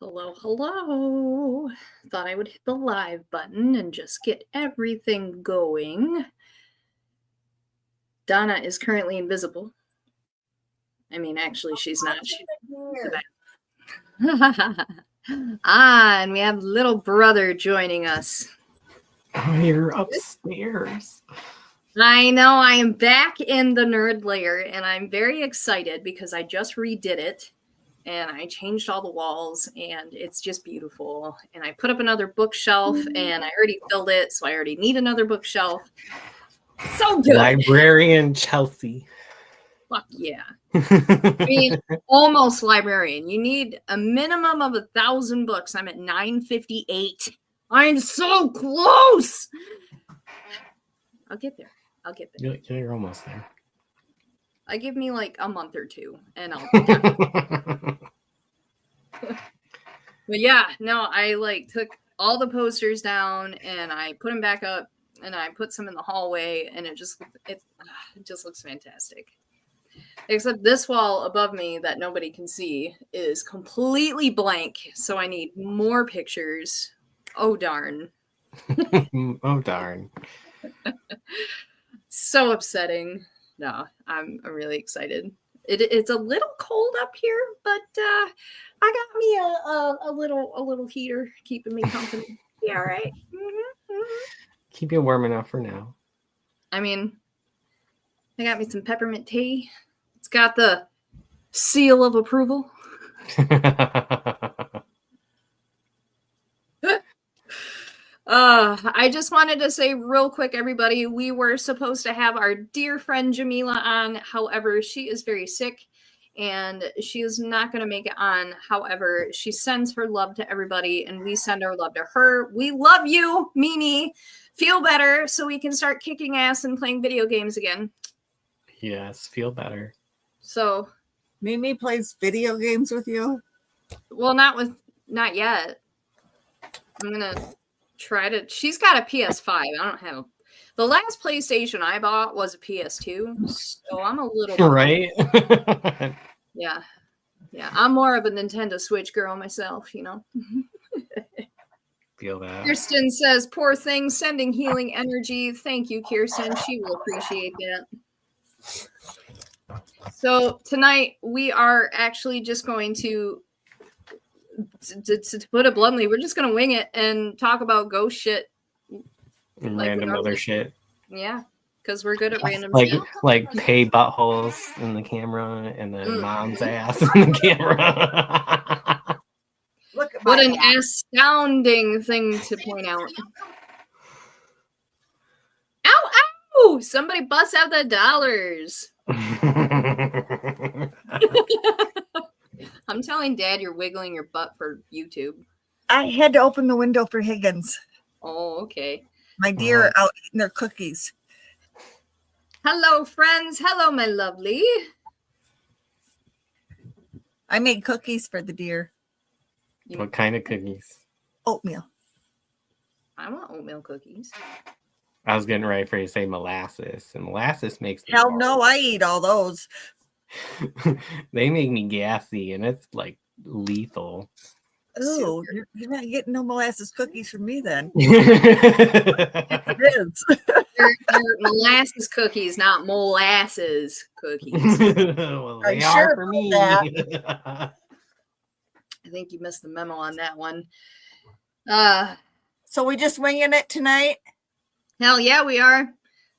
Hello, hello. Thought I would hit the live button and just get everything going. Donna is currently invisible. I mean, actually, she's not. She's and we have little brother joining us. You're upstairs. I know, I am back in the nerd layer, and I'm very excited because I just redid it. And I changed all the walls, and it's just beautiful. And I put up another bookshelf, and I already filled it, so I already need another bookshelf. So good. Librarian Chelsea. Fuck yeah. I mean, almost librarian. You need a minimum of 1,000 books. I'm at 958. I'm so close. I'll get there. You're almost there. Give me like a month or two, and I'll. But yeah, no, I took all the posters down and I put them back up, and I put some in the hallway, and it just looks fantastic. Except this wall above me that nobody can see is completely blank, so I need more pictures. Oh darn. Oh darn. So upsetting. No, I'm really excited. It's a little cold up here, but I got me a little heater keeping me company. Yeah, right. Keep you warm enough for now. I mean, I got me some peppermint tea. It's got the seal of approval. I just wanted to say real quick, everybody, we were supposed to have our dear friend Jamila on. However, she is very sick and she is not going to make it on. However, she sends her love to everybody and we send our love to her. We love you, Mimi. Feel better so we can start kicking ass and playing video games again. Yes, feel better. So Mimi plays video games with you? Well, not yet. I'm going to try to. She's got a PS5. I don't have. The last PlayStation I bought was a PS2, so I'm a little right. Yeah, I'm more of a Nintendo Switch girl myself, Feel that. Kirsten says, "Poor thing, sending healing energy." Thank you, Kirsten. She will appreciate that. So tonight we are actually just going to put it bluntly, we're just going to wing it and talk about ghost shit. And random other shit. Yeah, because we're good at random shit. Like pay buttholes in the camera and then mom's ass in the camera. Look at what an astounding thing to point out. Ow, ow! Somebody bust out the dollars. I'm telling Dad you're wiggling your butt for YouTube. I had to open the window for Higgins. Oh, okay. My deer are out eating their cookies. Hello, friends. Hello, my lovely. I made cookies for the deer. What kind of cookies? Oatmeal. I want oatmeal cookies. I was getting ready for you to say molasses, and molasses makes me hell no, I eat all those. They make me gassy, and it's like lethal. Oh, you're not getting no molasses cookies from me then. It is. They're molasses cookies, not molasses cookies. Well, they are for me. I think you missed the memo on that one. So we just winging it tonight? Hell yeah, we are.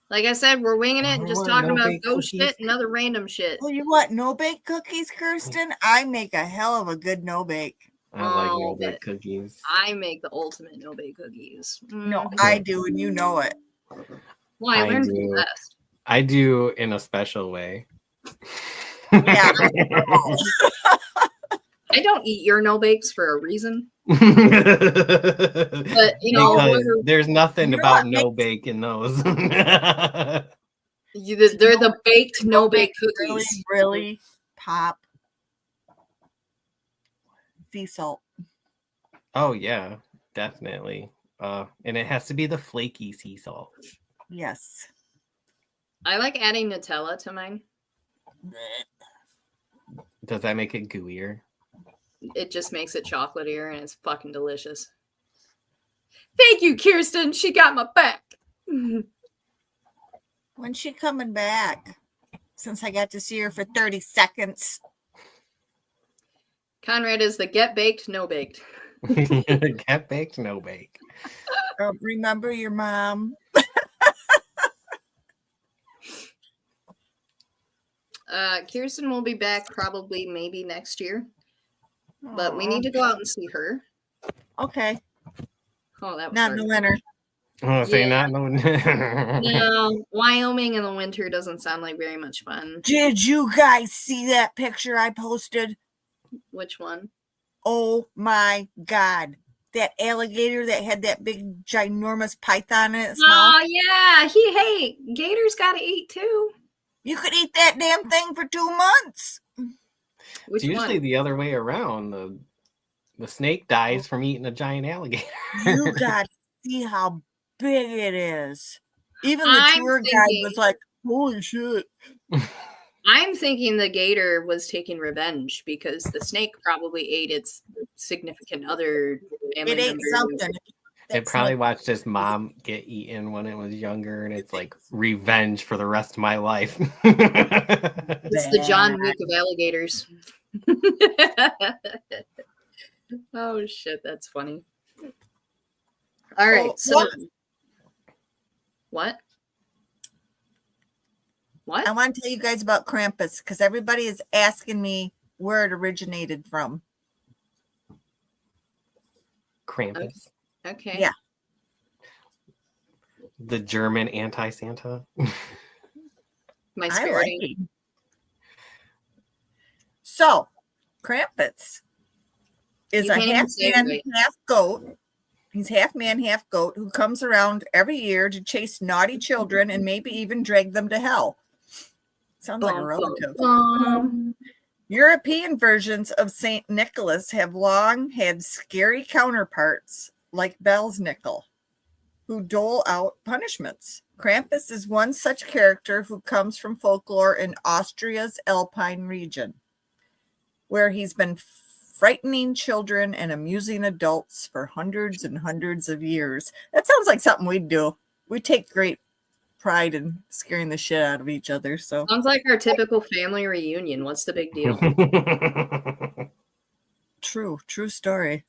Like I said, we're winging it and just talking about ghost shit and other random shit. Well, you want no-bake cookies, Kirsten? I make a hell of a good no-bake. I like no-bake cookies. I make the ultimate no-bake cookies. No, I do, and you know it. Well, I learned from the best. I do in a special way. Yeah. I don't eat your no-bakes for a reason. But, there's nothing about no-bake in those. They're the baked no-bake cookies. Really pop. Sea salt. Oh yeah, definitely. And it has to be the flaky sea salt. Yes. I like adding Nutella to mine. Does that make it gooier? it just makes it chocolatier and it's fucking delicious. Thank you, Kirsten. She got my back. When's she coming back? Since I got to see her for 30 seconds. Conrad is the get baked, no baked. Get baked, no bake. Remember your mom? Kirsten will be back probably maybe next year. But we need to go out and see her. Okay. Oh, that was not in the hard. winter. Oh, say Yeah. not no. No, Wyoming in the winter doesn't sound like very much fun. Did you guys see that picture I posted? Which one? Oh my God. That alligator that had that big ginormous python in its mouth. Oh yeah, hey, gators gotta eat too. You could eat that damn thing for 2 months. Which It's usually one? the other way around. The snake dies from eating a giant alligator. You got to see how big it is. Even the I'm tour guide thinking- was like, holy shit. I'm thinking the gator was taking revenge because the snake probably ate its significant other family It ate members. something. It probably watched its mom get eaten when it was younger, and it's like revenge for the rest of my life. It's the John Wick of alligators. Oh shit, that's funny. All right, Oh, so what? I want to tell you guys about Krampus because everybody is asking me where it originated from. Krampus. Okay. Yeah. The German anti-Santa. My I spirit. like it. So, Krampus is You a can't even half say it man, right. half goat. He's half man, half goat who comes around every year to chase naughty children and maybe even drag them to hell. Sounds like a relative. European versions of St. Nicholas have long had scary counterparts like Belsnickel, who dole out punishments. Krampus is one such character who comes from folklore in Austria's Alpine region, where he's been frightening children and amusing adults for hundreds and hundreds of years. That sounds like something we'd do. We take great pride in scaring the shit out of each other. So Sounds like our typical family reunion. What's the big deal? true story.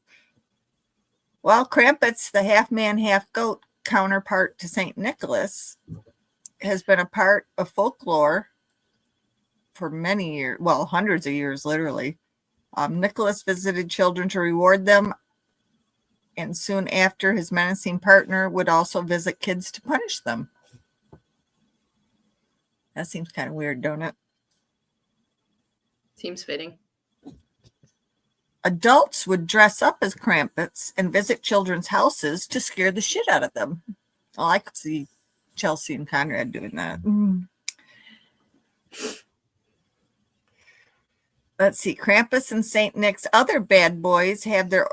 Well, Krampus, the half man, half goat counterpart to St. Nicholas, has been a part of folklore for many years, well, hundreds of years, literally. Nicholas visited children to reward them, and soon after, his menacing partner would also visit kids to punish them. That seems kind of weird, don't it? Seems fitting. Adults would dress up as Krampus and visit children's houses to scare the shit out of them. Well, I could see Chelsea and Conrad doing that. Let's see. Krampus and St. Nick's other bad boys have their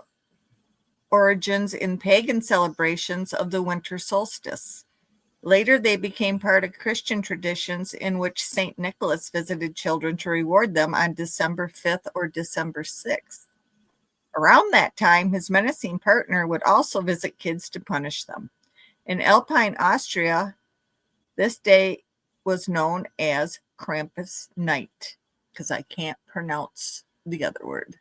origins in pagan celebrations of the winter solstice. Later, they became part of Christian traditions in which St. Nicholas visited children to reward them on December 5th or December 6th. Around that time, his menacing partner would also visit kids to punish them. In Alpine Austria, this day was known as Krampus Night, because I can't pronounce the other word.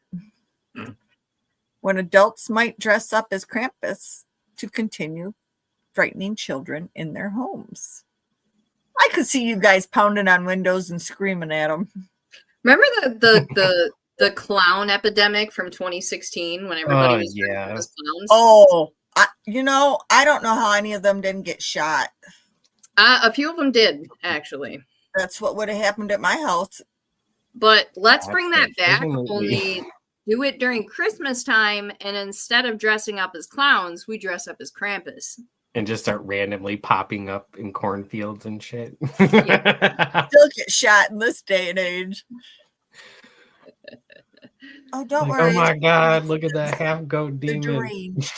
When adults might dress up as Krampus to continue frightening children in their homes. I could see you guys pounding on windows and screaming at them. Remember the clown epidemic from 2016 when everybody was dressed up as clowns? Oh, I don't know how any of them didn't get shot. A few of them did, actually. That's what would have happened at my house. But let's bring that back, only do it during Christmas time, and instead of dressing up as clowns, we dress up as Krampus. And just start randomly popping up in cornfields and shit. Still get shot in this day and age. Oh, don't worry. Oh my God, look at that half goat demon. Deranged.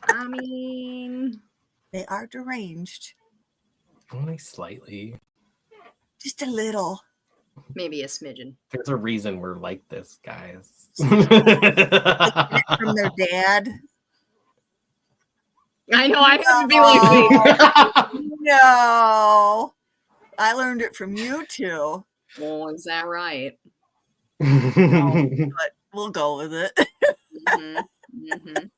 I mean, they are deranged. Only slightly. Just a little. Maybe a smidgen. There's a reason we're like this, guys. From their dad. I know, I have to be like, wait. No. I learned it from you two. Well, is that right? But we'll go with it.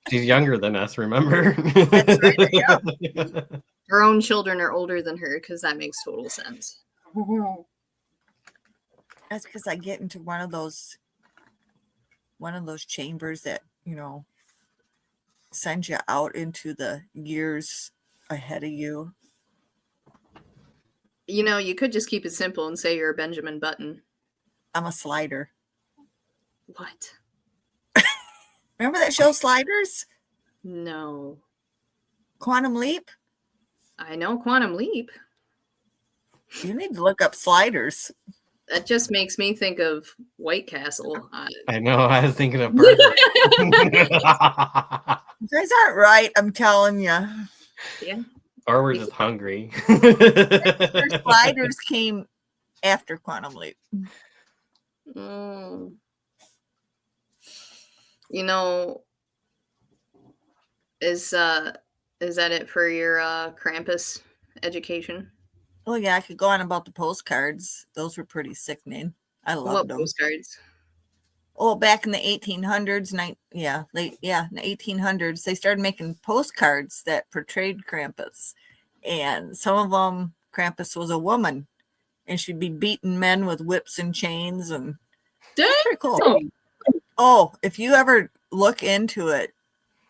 She's younger than us, remember? That's right, yeah. Her own children are older than her, because that makes total sense. That's because I get into one of those chambers that, send you out into the years ahead of you. You could just keep it simple and say you're a Benjamin Button. I'm a slider. What? Remember that show Sliders? No. Quantum Leap? I know Quantum Leap. You need to look up Sliders. That just makes me think of White Castle. I know, I was thinking of burgers. You guys aren't right, I'm telling you. Yeah. Or we're just hungry. Sliders came after Quantum Leap. Is that it for your Krampus education? Well, yeah, I could go on about the postcards. Those were pretty sickening. I loved them. Postcards? Oh, back in the 1800s, in the 1800s, they started making postcards that portrayed Krampus. And some of them, Krampus was a woman, and she'd be beating men with whips and chains, and it's pretty cool. Oh, if you ever look into it,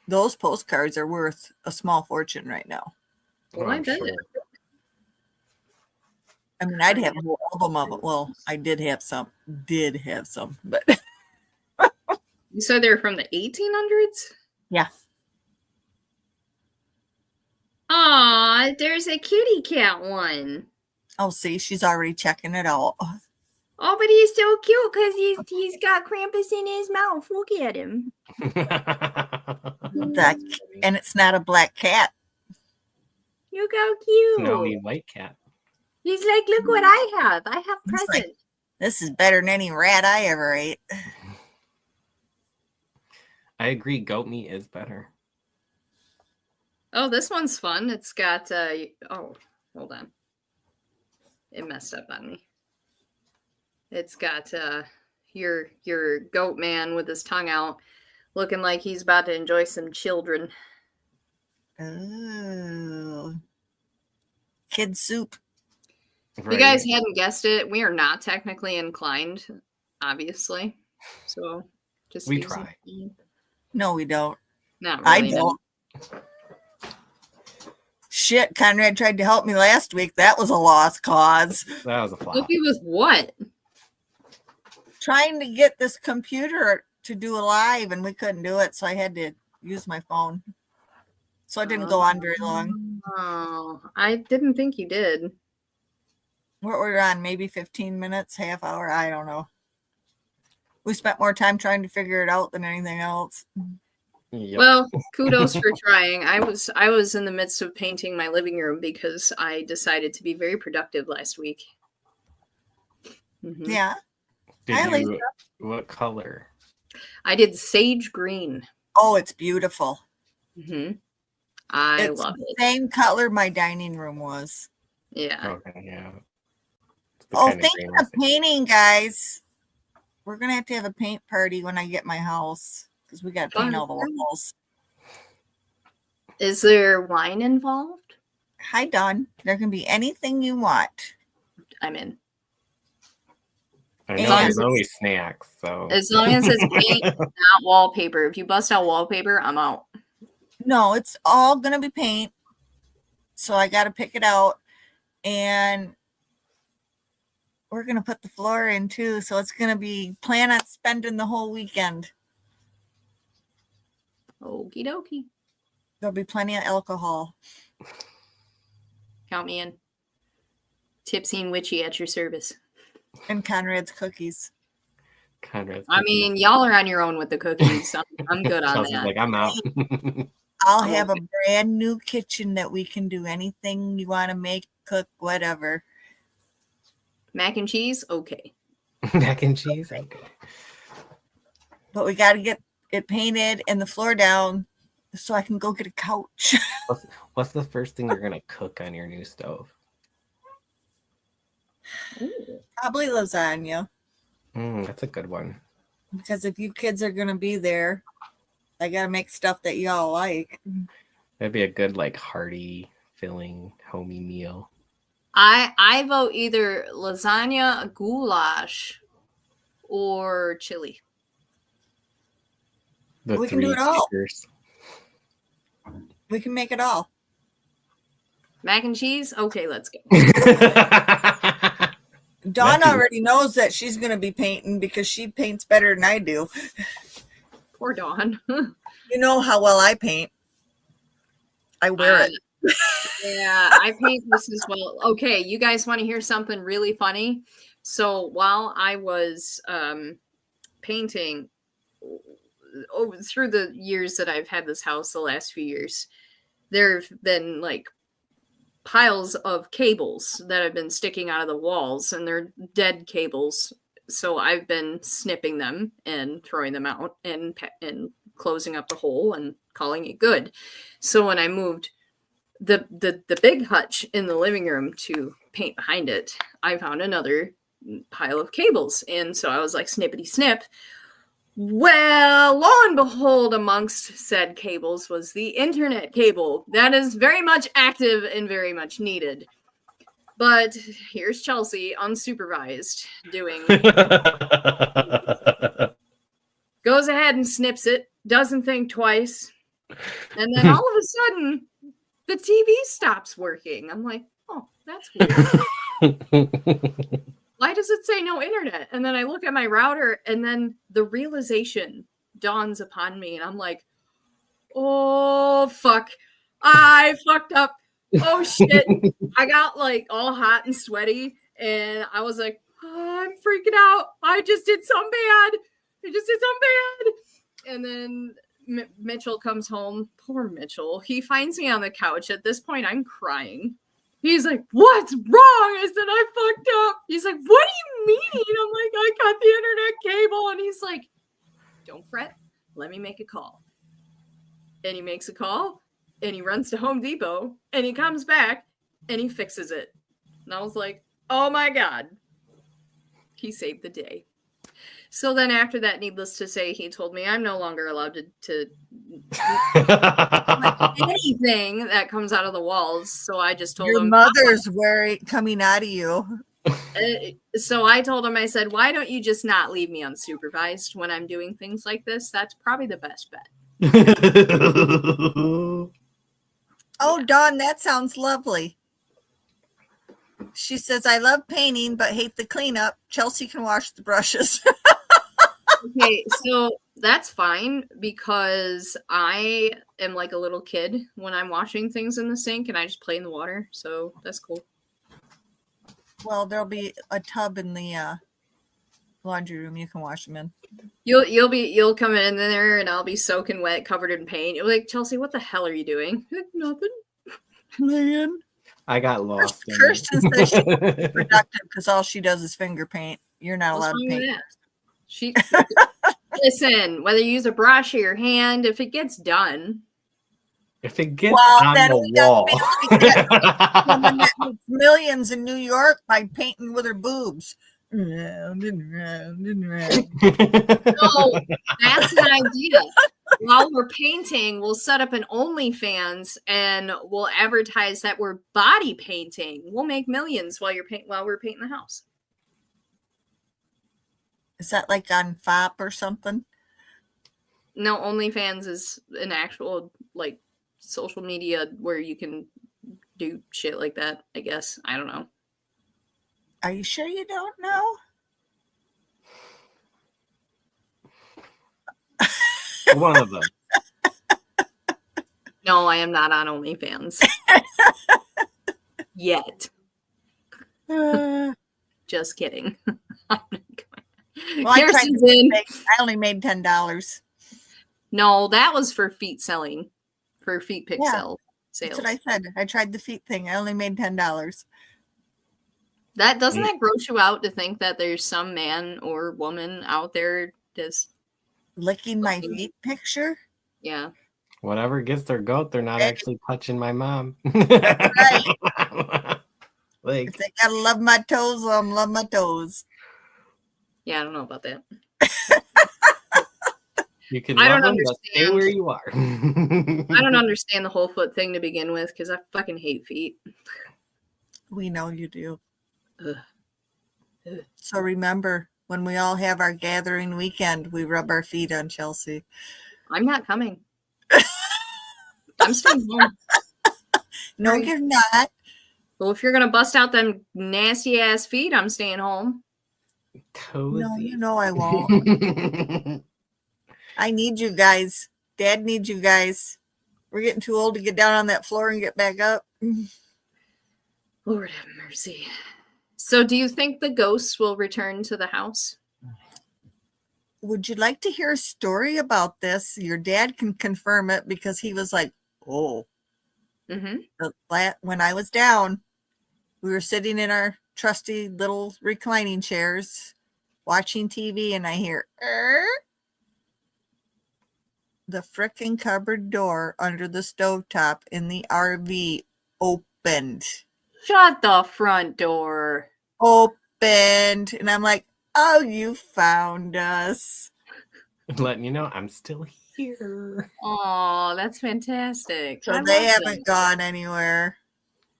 those postcards are worth a small fortune right now. Well, I bet. Sure. I mean, I'd have a whole album of it. Well, I did have some, but You said they were from the 1800s? yeah. Aw, there's a kitty cat one. Oh, see, she's already checking it out. Oh, but he's so cute because he's got Krampus in his mouth. Look at him. And it's not a black cat. Look how cute. Snowy white cat. He's like, look what I have. I have presents. Like, this is better than any rat I ever ate. I agree. Goat meat is better. Oh, this one's fun. It's got, hold on. It messed up on me. It's got your goat man with his tongue out, looking like he's about to enjoy some children. Oh. Kid soup. If you guys hadn't guessed it, we are not technically inclined, obviously. So just we try. No, we don't. Not really. I don't. Shit, Conrad tried to help me last week. That was a lost cause. That was a flop. Help you with what? Trying to get this computer to do a live, and we couldn't do it, so I had to use my phone. So it didn't go on very long. Oh, I didn't think you did. What were we on? Maybe 15 minutes, half hour? I don't know. We spent more time trying to figure it out than anything else. Yep. Well, kudos for trying. I was in the midst of painting my living room because I decided to be very productive last week. Mm-hmm. Yeah. What color? I did sage green. Oh, it's beautiful. Mm-hmm. I love it. Same color my dining room was. Yeah. Okay, yeah. Oh, thinking of painting, guys. We're going to have a paint party when I get my house because we got to paint all the walls. Is there wine involved? Hi, Dawn. There can be anything you want. I'm in. I know there's always snacks, so as long as it's paint, not wallpaper. If you bust out wallpaper, I'm out. No, it's all going to be paint. So I got to pick it out. And we're going to put the floor in too. So it's going to be, plan on spending the whole weekend. Okie dokie. There'll be plenty of alcohol. Count me in. Tipsy and Witchy at your service. And Conrad's cookies. I mean, y'all are on your own with the cookies. So I'm good on that. Like, I'm out. I'll have a brand new kitchen that we can do anything you want to make, cook, whatever. Mac and cheese? Okay. Mac and cheese. Okay. But we got to get it painted and the floor down so I can go get a couch. What's the first thing you're gonna cook on your new stove? Probably lasagna. That's a good one. Because if you kids are going to be there, I got to make stuff that y'all like. That'd be a good, like, hearty, filling, homey meal. I vote either lasagna, goulash, or chili. We can do it all. We can make it all. Mac and cheese? Okay, let's go. Dawn already knows that she's going to be painting because she paints better than I do. Poor Dawn. You know how well I paint. I wear it. Yeah, I paint this as well. Okay, you guys want to hear something really funny? So while I was painting through the years that I've had this house, the last few years, there have been like piles of cables that have been sticking out of the walls, and they're dead cables. So I've been snipping them and throwing them out and closing up the hole and calling it good. So when I moved the big hutch in the living room to paint behind it, I found another pile of cables. And so I was like, snippity snip. Well, lo and behold, amongst said cables was the internet cable that is very much active and very much needed. But here's Chelsea unsupervised doing goes ahead and snips it, doesn't think twice, and then all of a sudden the TV stops working. I'm like, oh, that's weird. Why does it say no internet? And then I look at my router, and then the realization dawns upon me, and I'm like, oh, fuck. I fucked up. Oh, shit. I got, like, all hot and sweaty, and I was like, oh, I'm freaking out. I just did something bad. And then Mitchell comes home. Poor Mitchell. He finds me on the couch. At this point, I'm crying. He's like, what's wrong? I said, I fucked up. He's like, what do you mean? I'm like, I got the internet cable. And he's like, don't fret. Let me make a call. And he makes a call, and he runs to Home Depot, and he comes back, and he fixes it. And I was like, oh my God. He saved the day. So then after that, needless to say, he told me I'm no longer allowed to anything that comes out of the walls. So I just told him. Your mother's coming out of you. So I told him, I said, why don't you just not leave me unsupervised when I'm doing things like this? That's probably the best bet. Oh, Dawn, that sounds lovely. She says, I love painting, but hate the cleanup. Chelsea can wash the brushes. Okay, so that's fine because I am like a little kid when I'm washing things in the sink, and I just play in the water. So that's cool. Well, there'll be a tub in the laundry room. You can wash them in. You'll come in there, and I'll be soaking wet, covered in paint. You're like, Chelsea, what the hell are you doing? Nothing. Man. I got lost. Kirsten says she's productive because all she does is finger paint. You're not allowed to paint. She listen, whether you use a brush or your hand, if it gets done. If it gets on the wall. Woman that makes millions in New York by painting with her boobs. No, that's an idea. While we're painting, we'll set up an OnlyFans and we'll advertise that we're body painting. We'll make millions while we're painting the house. Is that like on FOP or something? No, OnlyFans is an actual like social media where you can do shit like that, I guess. I don't know. Are you sure you don't know? One of them. No, I am not on OnlyFans. Yet. Just kidding. Well, I only made $10. No, that was for feet selling. For feet pick sales. That's what I said. I tried the feet thing. I only made $10. That doesn't that gross you out to think that there's some man or woman out there just licking my feet picture? Yeah. Whatever gets their goat, they're not actually touching my mom. That's right. Like, If they gotta love my toes, love my toes. Yeah, I don't know about that. you can I love don't them, but stay where you are. I don't understand the whole foot thing to begin with because I fucking hate feet. We know you do. Ugh. Ugh. So remember, when we all have our gathering weekend, we rub our feet on Chelsea. I'm not coming. I'm staying home. No, Right. you're not. Well, if you're gonna bust out them nasty ass feet, I'm staying home. Cozy. No, you know I won't. I need you guys. Dad needs you guys. We're getting too old to get down on that floor and get back up. Lord have mercy. So do you think the ghosts will return to the house? Would you like to hear a story about this? Your dad can confirm it because he was like, oh. When I was down, we were sitting in our trusty little reclining chairs watching TV, and I hear the frickin' cupboard door under the stovetop in the RV opened. Shut the front door. Opened. And I'm like, oh, you found us. Letting you know I'm still here. Oh, that's fantastic. So they haven't gone anywhere.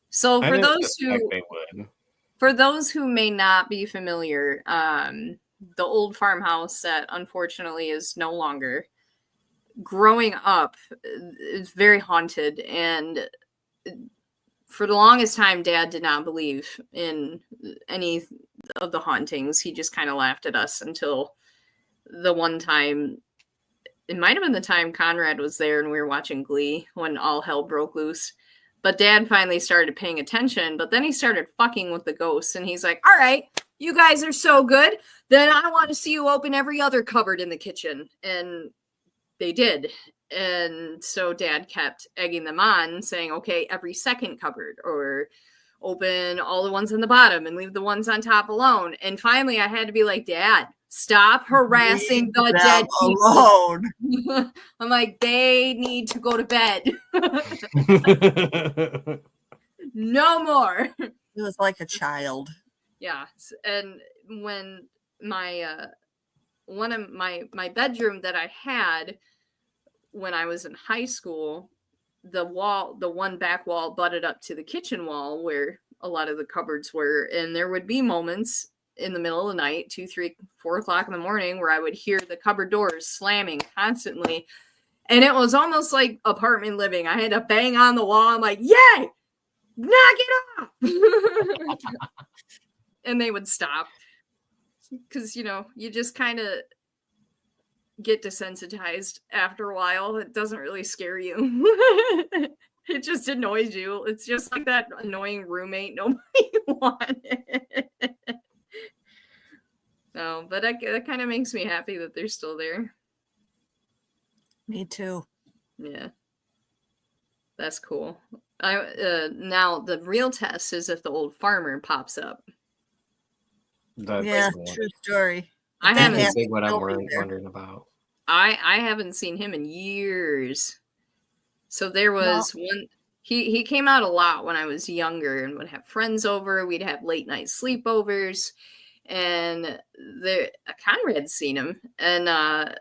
So I for didn't those suspect who they would. For those who may not be familiar, the old farmhouse that unfortunately is no longer, growing up, is very haunted. And for the longest time, Dad did not believe in any of the hauntings. He just kind of laughed at us until the one time, it might have been the time Conrad was there and we were watching Glee when all hell broke loose. But Dad finally started paying attention, but then he started fucking with the ghosts, and he's like, all right, you guys are so good, then I want to see you open every other cupboard in the kitchen. And they did. And so Dad kept egging them on, saying, okay, every second cupboard, or open all the ones on the bottom and leave the ones on top alone. And finally I had to be like, Dad, stop harassing the dead people alone. I'm like, they need to go to bed. No more. It was like a child. Yeah. And when my one of my bedroom that I had when I was in high school, the one back wall butted up to the kitchen wall where a lot of the cupboards were, and there would be moments in the middle of the night, 2, 3, 4 o'clock in the morning, where I would hear the cupboard doors slamming constantly. And it was almost like apartment living. I had to bang on the wall. I'm like, yay, knock it off. And they would stop. Because, you just kind of get desensitized after a while. It doesn't really scare you. It just annoys you. It's just like that annoying roommate nobody wanted. No, but that kind of makes me happy that they're still there. Me too. Yeah. That's cool. Now the real test is if the old farmer pops up. Yeah, true story. I haven't seen what I'm wondering about. I haven't seen him in years. So there was one. He came out a lot when I was younger and would have friends over. We'd have late night sleepovers, and Conrad's seen him. And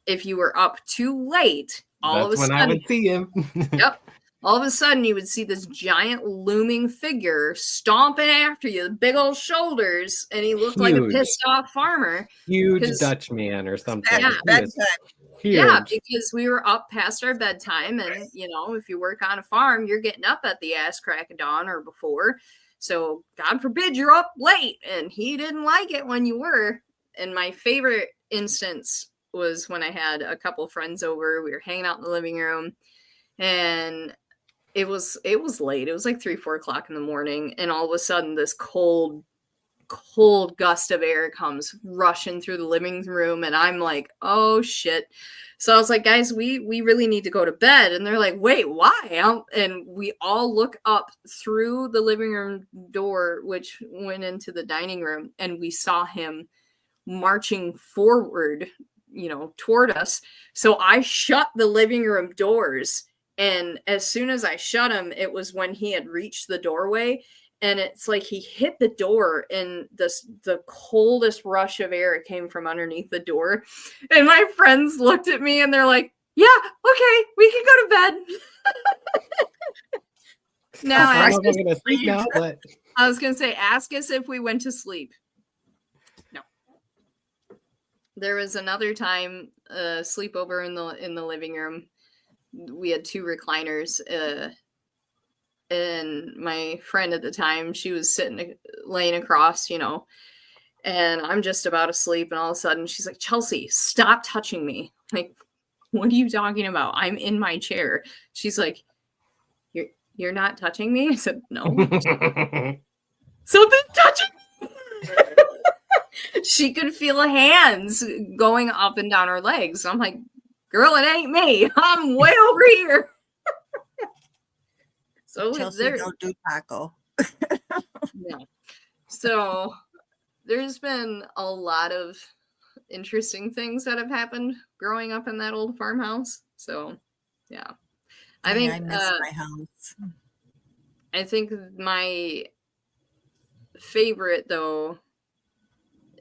if you were up too late, all of a sudden, I would see him. Yep. All of a sudden, you would see this giant looming figure stomping after you, the big old shoulders, and he looked like a pissed off farmer. Huge Dutch man or something. Yeah, because we were up past our bedtime, and if you work on a farm, you're getting up at the ass crack of dawn or before. So God forbid you're up late, and he didn't like it when you were. And my favorite instance was when I had a couple friends over. We were hanging out in the living room, and it was late. It was like 3, 4 o'clock in the morning, and all of a sudden this cold cold gust of air comes rushing through the living room, and I'm like, oh shit. So I was like, guys, we really need to go to bed. And they're like, wait, why? And we all look up through the living room door, which went into the dining room, and we saw him marching forward, toward us. So I shut the living room doors, and as soon as I shut them, it was when he had reached the doorway, and it's like he hit the door, and the coldest rush of air came from underneath the door. And my friends looked at me and they're like, yeah, okay, we can go to bed. Now I don't know if I'm gonna sleep now, but I was gonna say, ask us if we went to sleep. No. There was another time, sleepover in the living room. We had 2 recliners, and my friend at the time, she was laying across, and I'm just about asleep, and all of a sudden she's like, Chelsea, stop touching me. Like, what are you talking about? I'm in my chair. She's like, you're not touching me? I said, no. Something's touching me. She could feel hands going up and down her legs. I'm like, girl, it ain't me. I'm way over here. So Chelsea, don't do taco. Yeah. So there's been a lot of interesting things that have happened growing up in that old farmhouse. So yeah. I think I miss my house. I think my favorite though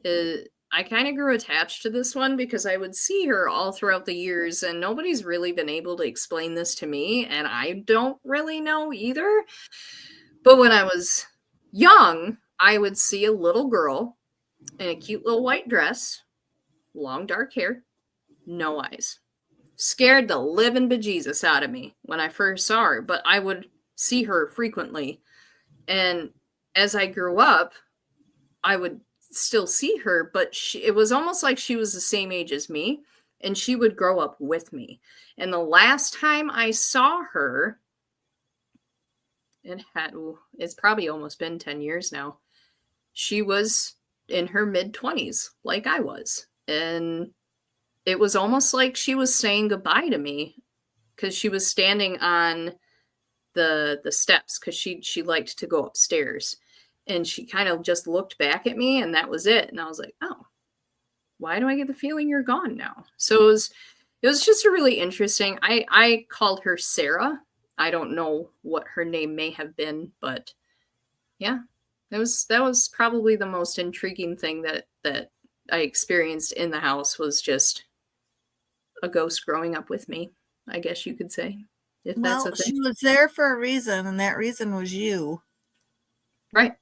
is I kind of grew attached to this one because I would see her all throughout the years, and nobody's really been able to explain this to me, and I don't really know either. But when I was young, I would see a little girl in a cute little white dress, long dark hair, no eyes. Scared the living bejesus out of me when I first saw her, but I would see her frequently. And as I grew up, I would still see her, but it was almost like she was the same age as me, and she would grow up with me. And the last time I saw her, it's probably almost been 10 years now, she was in her mid-20s, like I was. And it was almost like she was saying goodbye to me, because she was standing on the steps, because she liked to go upstairs. And she kind of just looked back at me, and that was it. And I was like, oh, why do I get the feeling you're gone now? So it was just a really interesting. I called her Sarah. I don't know what her name may have been, but yeah, that was probably the most intriguing thing that I experienced in the house, was just a ghost growing up with me, I guess you could say, if that's a thing. She was there for a reason, and that reason was you. Right.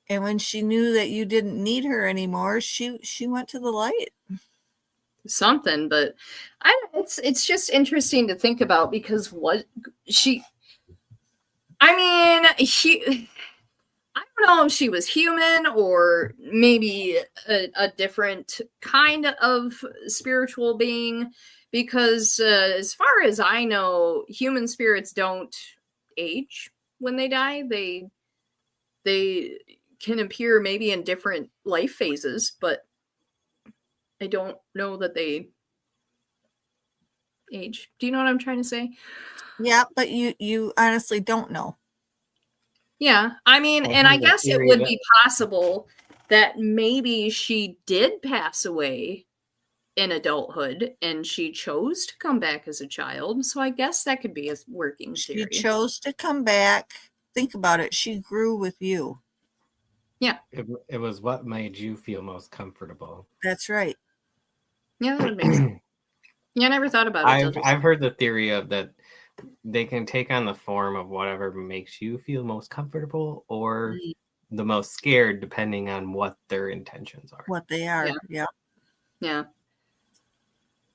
And when she knew that you didn't need her anymore, she went to the light. Something, but it's just interesting to think about, because I don't know if she was human or maybe a different kind of spiritual being, because as far as I know, human spirits don't age when they die. They can appear maybe in different life phases, but I don't know that they age. Do you know what I'm trying to say? Yeah, but you honestly don't know. Yeah, I mean, and I guess it would be possible that maybe she did pass away in adulthood and she chose to come back as a child. So I guess that could be a working theory. She chose to come back. Think about it. She grew with you. Yeah. It was what made you feel most comfortable. That's right. Yeah, that would make sense. Yeah, I never thought about it. I've heard the theory of that they can take on the form of whatever makes you feel most comfortable or the most scared, depending on what their intentions are. What they are. Yeah. Yeah.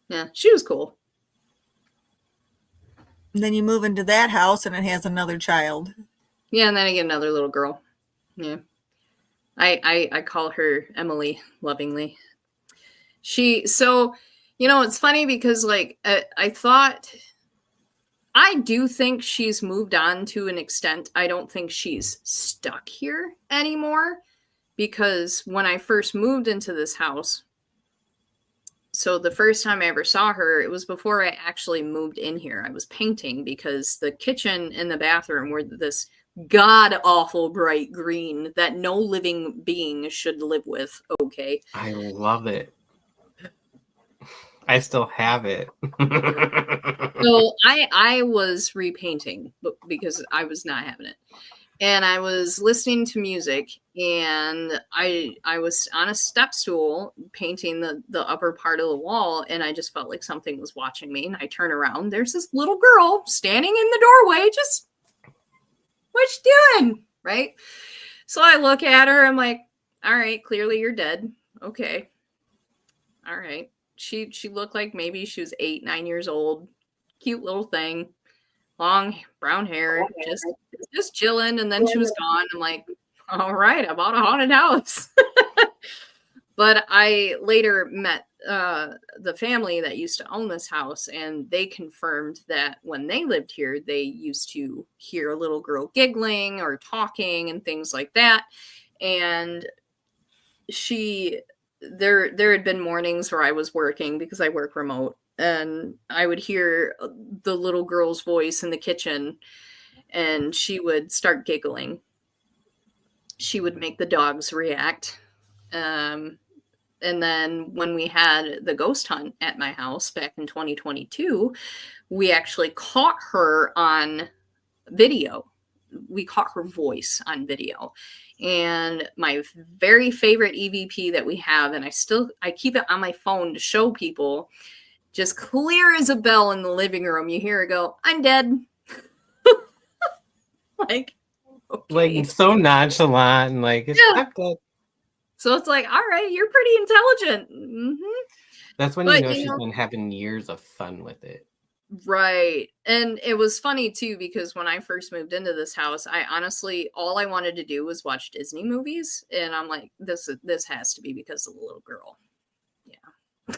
Yeah. She was cool. And then you move into that house and it has another child. Yeah, and then I get another little girl. Yeah. I call her Emily lovingly. It's funny because I do think she's moved on to an extent. I don't think she's stuck here anymore, because when I first moved into this house, so the first time I ever saw her, it was before I actually moved in here. I was painting because the kitchen and the bathroom were this god awful bright green that no living being should live with. Okay. I love it. I still have it. So I was repainting because I was not having it. And I was listening to music, and I was on a step stool painting the upper part of the wall, and I just felt like something was watching me. And I turn around, there's this little girl standing in the doorway, just, what you doing? Right? So I look at her, I'm like, all right, clearly you're dead. Okay. All right. She looked like maybe she was 8, 9 years old. Cute little thing. Long brown hair, just chilling, and then she was gone. I'm like, all right, I bought a haunted house. But I later met the family that used to own this house, and they confirmed that when they lived here, they used to hear a little girl giggling or talking and things like that. And there had been mornings where I was working because I work remote, and I would hear the little girl's voice in the kitchen, and she would start giggling. She would make the dogs react. And then when we had the ghost hunt at my house back in 2022, we actually caught her on video. We caught her voice on video. And my very favorite EVP that we have, and I keep it on my phone to show people, just clear as a bell in the living room, you hear her go, "I'm dead." Like, okay. Like, so nonchalant and like, it's not good. So it's like, all right, you're pretty intelligent. Mm-hmm. That's when you know she's been having years of fun with it. Right. And it was funny too, because when I first moved into this house, I honestly, all I wanted to do was watch Disney movies. And I'm like, this has to be because of the little girl. Yeah.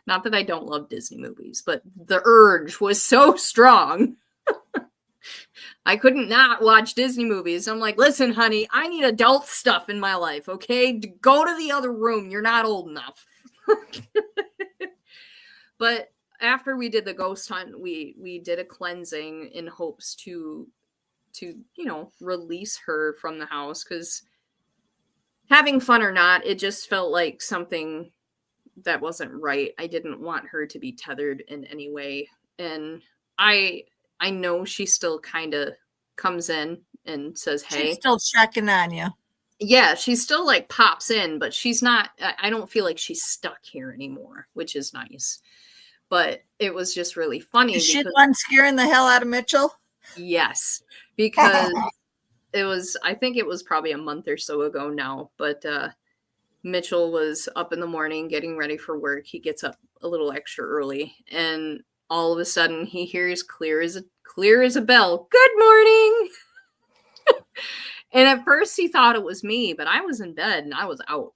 Not that I don't love Disney movies, but the urge was so strong. I couldn't not watch Disney movies. I'm like, listen, honey, I need adult stuff in my life, okay? Go to the other room. You're not old enough. But after we did the ghost hunt, we did a cleansing in hopes to release her from the house, because having fun or not, it just felt like something that wasn't right. I didn't want her to be tethered in any way. And I know she still kind of comes in and says, hey. She's still checking on you. Yeah, she still like pops in, but she's not, I don't feel like she's stuck here anymore, which is nice. But it was just really funny. Is she the one scaring the hell out of Mitchell? Yes, because I think it was probably a month or so ago now, but Mitchell was up in the morning getting ready for work. He gets up a little extra early, and all of a sudden he hears clear as a bell, "Good morning." And at first he thought it was me, but I was in bed and I was out.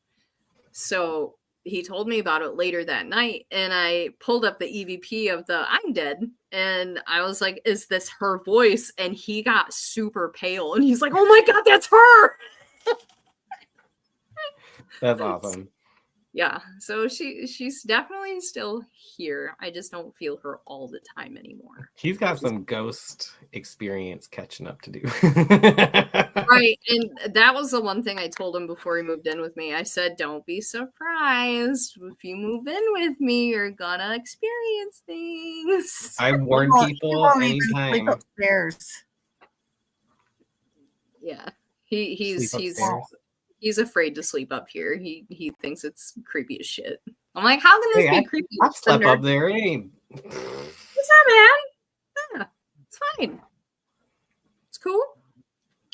So he told me about it later that night, and I pulled up the EVP of the "I'm dead," and I was like, is this her voice? And he got super pale, and he's like, oh my God, that's her. That's awesome. Yeah, so she's definitely still here. I just don't feel her all the time anymore. He's got some ghost experience catching up to do. Right, and that was the one thing I told him before he moved in with me. I said, don't be surprised. If you move in with me, you're gonna experience things. I warn people anytime. Sleep upstairs. Yeah, he's afraid to sleep up here. He thinks it's creepy as shit. I'm like, how can this be creepy? I've slept up there. It ain't. It's not bad. Yeah, it's fine. It's cool.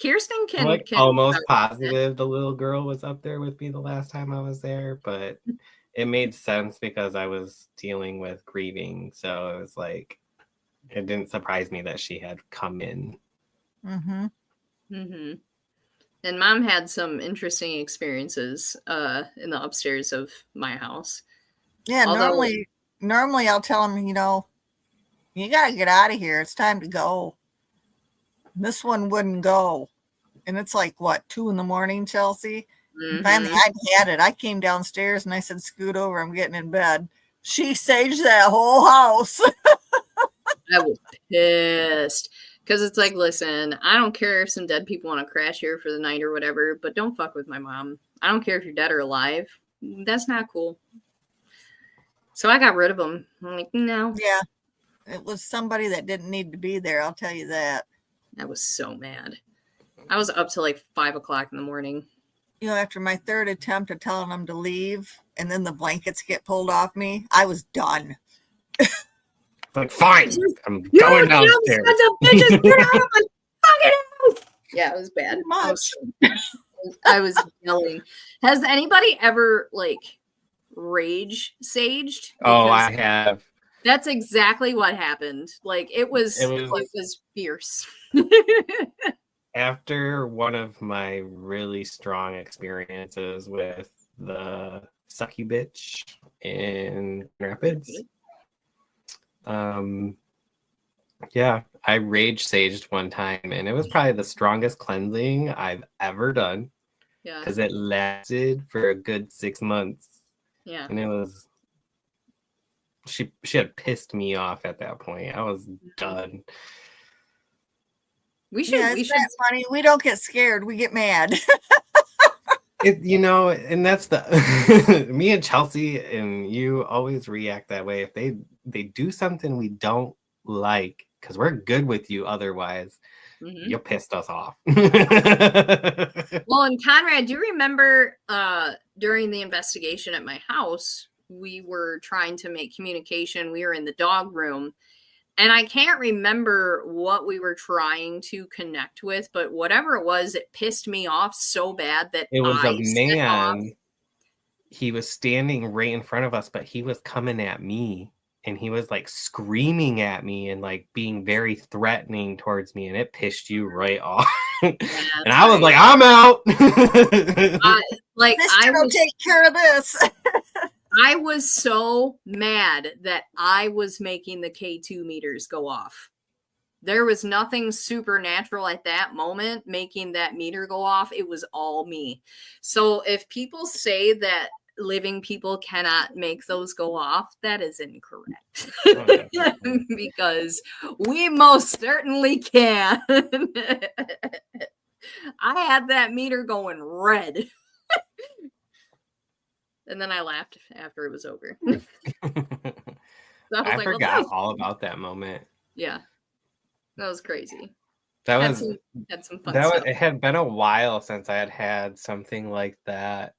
Kirsten can almost positive the little girl was up there with me the last time I was there, but it made sense because I was dealing with grieving. So it was like, it didn't surprise me that she had come in. Mm-hmm. Mm-hmm. And Mom had some interesting experiences in the upstairs of my house. Yeah, normally I'll tell him, you got to get out of here. It's time to go. This one wouldn't go. And it's like, what, 2 a.m, Chelsea? Finally, I'd had it. I came downstairs and I said, "Scoot over. I'm getting in bed." She saged that whole house. I was pissed because it's like, listen, I don't care if some dead people want to crash here for the night or whatever, but don't fuck with my mom. I don't care if you're dead or alive. That's not cool. So I got rid of them. I'm like, no. Yeah, it was somebody that didn't need to be there. I'll tell you that. I was so mad. I was up till like 5 o'clock in the morning. You know, after my third attempt at telling them to leave, and then the blankets get pulled off me, I was done. Like, fine, I'm going downstairs. Bitches, get out of my fucking house. Yeah, it was bad. I was yelling. Has anybody ever like rage saged? Oh, I have. That's exactly what happened. Like it was fierce. After one of my really strong experiences with the sucky bitch in Rapids, yeah, I rage saged one time, and it was probably the strongest cleansing I've ever done. Yeah, because it lasted for a good 6 months. Yeah, and it was she had pissed me off at that point. I was done. We should. Yeah, it's that funny. We don't get scared. We get mad. And that's the me and Chelsea and you always react that way. If they do something we don't like, because we're good with you otherwise, you pissed us off. Well, and Conrad, do you remember during the investigation at my house, we were trying to make communication. We were in the dog room. And I can't remember what we were trying to connect with, but whatever it was, it pissed me off so bad that it was a man. He was standing right in front of us, but he was coming at me, and he was like screaming at me and like being very threatening towards me, and it pissed you right off. And I was like, I'm out. I will take care of this. I was so mad that I was making the K2 meters go off. There was nothing supernatural at that moment making that meter go off. It was all me. So if people say that living people cannot make those go off, that is incorrect. Because we most certainly can. I had that meter going red. And then I laughed after it was over. I forgot all about that moment. Yeah. That was crazy. Had some fun stuff. It had been a while since I had something like that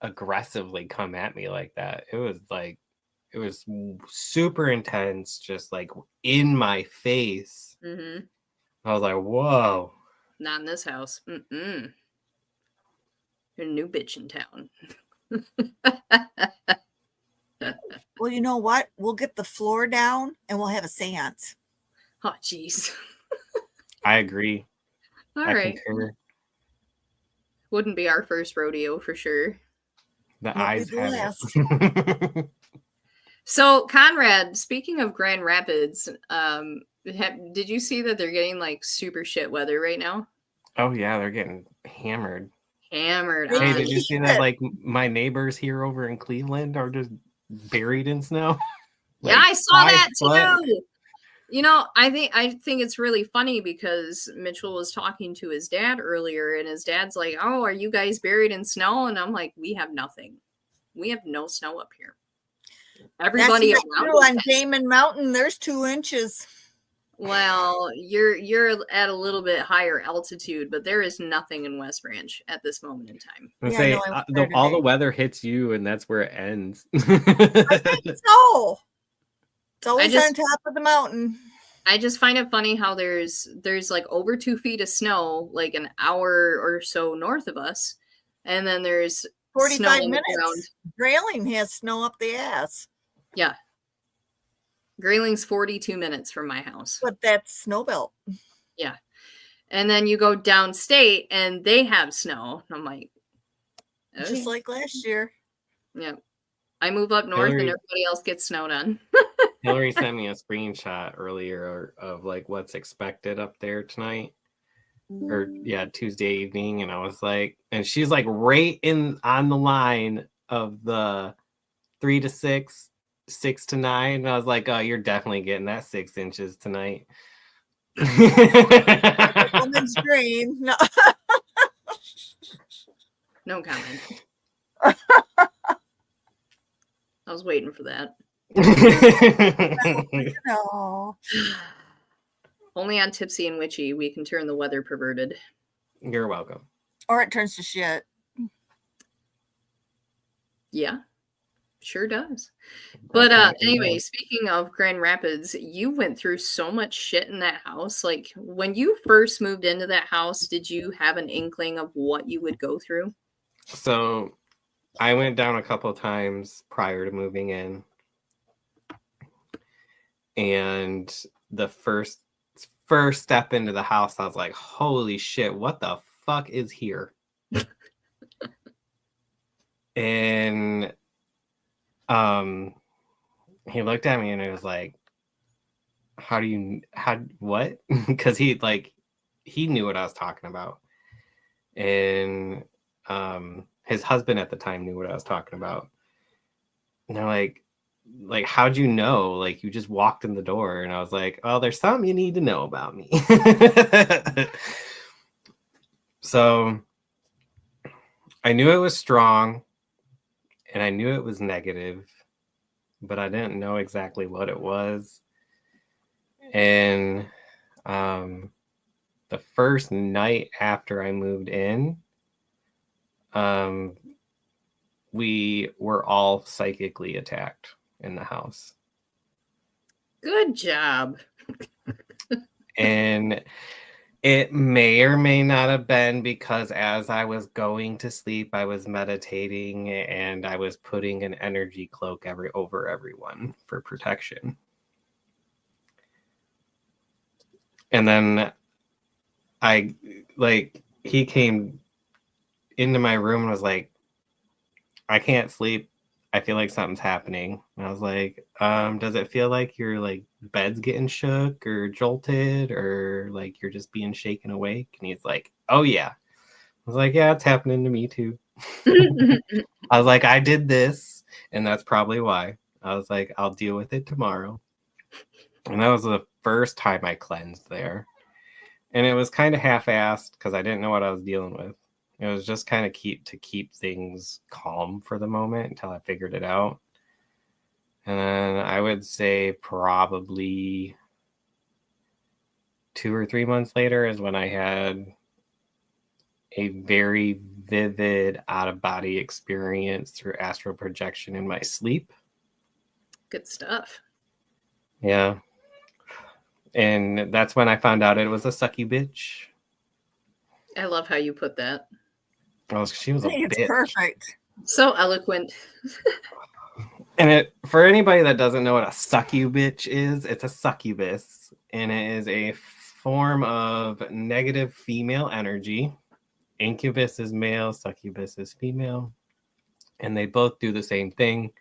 aggressively come at me like that. It was super intense, just like in my face. I was like, whoa. Not in this house. You're a new bitch in town. Well, you know what? We'll get the floor down and we'll have a seance. Oh, jeez. I agree. All right. Concur. Wouldn't be our first rodeo for sure. The eyes have it. So, Conrad, speaking of Grand Rapids, did you see that they're getting like super shit weather right now? Oh yeah, they're getting hammered. Hey, did you see that? Like my neighbors here over in Cleveland are just buried in snow. Like, yeah, I saw that too. You know, I think it's really funny because Mitchell was talking to his dad earlier, and his dad's like, "Oh, are you guys buried in snow?" And I'm like, "We have nothing. We have no snow up here." Everybody around on Damon Mountain, there's 2 inches. Well, you're at a little bit higher altitude, but there is nothing in West Branch at this moment in time. All the weather hits you, and that's where it ends. I think so. It's always on top of the mountain. I just find it funny how there's like over 2 feet of snow, like an hour or so north of us, and then there's 45 minutes. Grayling has snow up the ass. Yeah. Grayling's 42 minutes from my house. But that's snow belt. Yeah. And then you go downstate and they have snow. I'm like, okay. Just like last year. Yeah. I move up north and everybody else gets snowed on. Hillary sent me a screenshot earlier of like what's expected up there tonight. or Tuesday evening, and I was like, and she's like right on the line of the 3 to 6, 6 to 9, and I was like, oh, you're definitely getting that 6 inches tonight. Woman's dream. No. No comment. I was waiting for that. No. Only on Tipsy and Witchy we can turn the weather perverted. You're welcome. Or it turns to shit. Yeah, sure does. But anyway, speaking of Grand Rapids, you went through so much shit in that house. Like, when you first moved into that house, did you have an inkling of what you would go through? So I went down a couple times prior to moving in. And the first step into the house, I was like, holy shit, what the fuck is here? And he looked at me and it was like, what? Because he knew what I was talking about. And his husband at the time knew what I was talking about. And they're like, how'd you know? Like, you just walked in the door. And I was like, oh, there's something you need to know about me. So I knew it was strong and I knew it was negative, but I didn't know exactly what it was. And the first night after I moved in, we were all psychically attacked in the house. Good job. And it may or may not have been because as I was going to sleep, I was meditating and I was putting an energy cloak over everyone for protection. And then he came into my room and was like, I can't sleep. I feel like something's happening. And I was like, does it feel like your bed's getting shook or jolted or like you're just being shaken awake? And he's like, oh yeah. I was like, yeah, it's happening to me too. I was like, I did this and that's probably why. I was like, I'll deal with it tomorrow. And that was the first time I cleansed there. And it was kind of half-assed because I didn't know what I was dealing with. It was just kind of keep things calm for the moment until I figured it out. And then I would say probably 2 or 3 months later is when I had a very vivid out-of-body experience through astral projection in my sleep. Good stuff. Yeah. And that's when I found out it was a sucky bitch. I love how you put that. Oh, she was a bitch. It's perfect. So eloquent. And for anybody that doesn't know what a succubus is, it's a succubus, and it is a form of negative female energy. Incubus is male, succubus is female, and they both do the same thing.